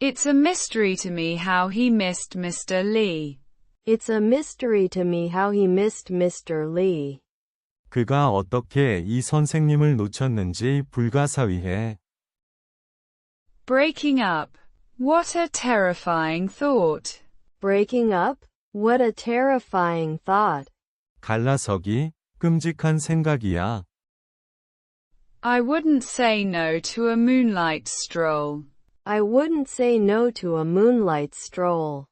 It's a mystery to me how he missed Mr. Lee. It's a mystery to me how he missed Mr. Lee. 그가 어떻게 이 선생님을 놓쳤는지 불가사의해. Breaking up. What a terrifying thought. Breaking up? What a terrifying thought. 갈라서기, 끔찍한 생각이야. I wouldn't say no to a moonlight stroll. I wouldn't say no to a moonlight stroll.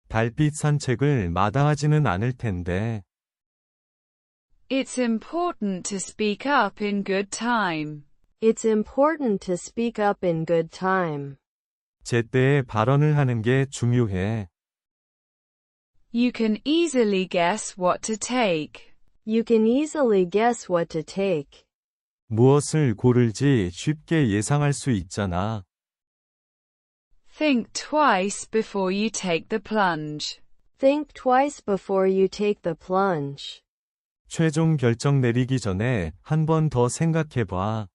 달빛 산책을 마다하지는 않을 텐데. It's important to speak up in good time. It's important to speak up in good time. 제때에 발언을 하는 게 중요해. You can easily guess what to take. You can easily guess what to take. 무엇을 고를지 쉽게 예상할 수 있잖아. Think twice before you take the plunge. Think twice before you take the plunge. 최종 결정 내리기 전에 한 번 더 생각해봐.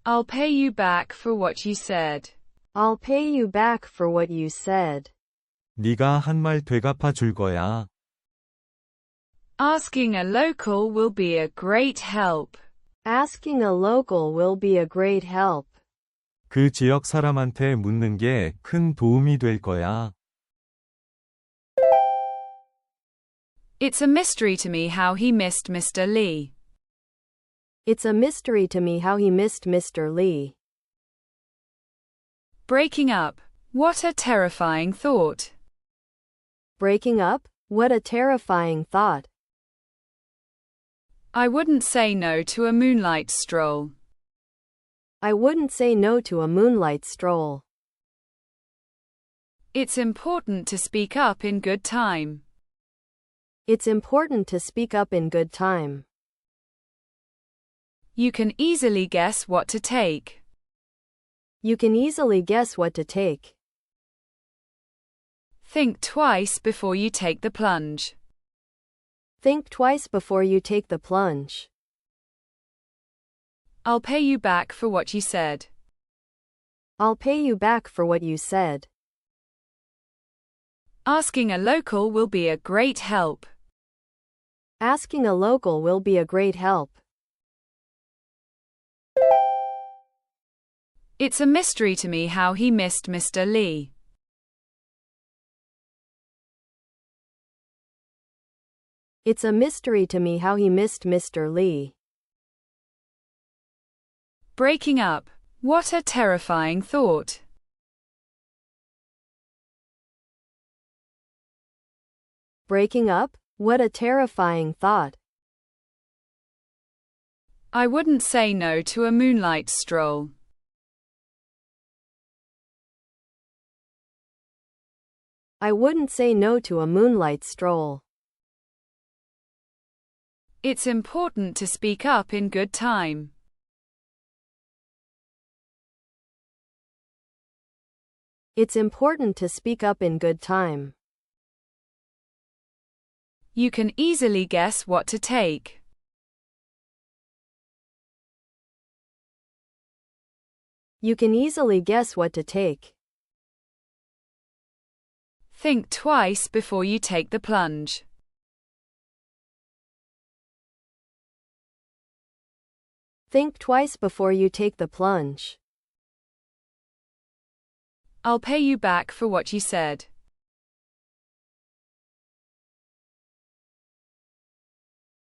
I'll pay you back for what you said. I'll pay you back for what you said. 네가 한 말 되갚아 줄 거야. Asking a local will be a great help. Asking a local will be a great help. 그 지역 사람한테 묻는 게 큰 도움이 될 거야. It's a mystery to me how he missed Mr. Lee. It's a mystery to me how he missed Mr. Lee. Breaking up. What a terrifying thought. Breaking up? What a terrifying thought. I wouldn't say no to a moonlight stroll. I wouldn't say no to a moonlight stroll. It's important to speak up in good time. It's important to speak up in good time. You can easily guess what to take. You can easily guess what to take. Think twice before you take the plunge. Think twice before you take the plunge. I'll pay you back for what you said. I'll pay you back for what you said. Asking a local will be a great help. Asking a local will be a great help. It's a mystery to me how he missed Mr. Lee. It's a mystery to me how he missed Mr. Lee. Breaking up. What a terrifying thought. Breaking up? What a terrifying thought. I wouldn't say no to a moonlight stroll. I wouldn't say no to a moonlight stroll. It's important to speak up in good time. It's important to speak up in good time. You can easily guess what to take. You can easily guess what to take. Think twice before you take the plunge. Think twice before you take the plunge. I'll pay you back for what you said.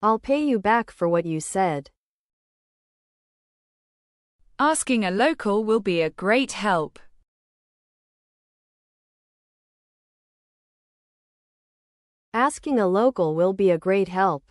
I'll pay you back for what you said. Asking a local will be a great help. Asking a local will be a great help.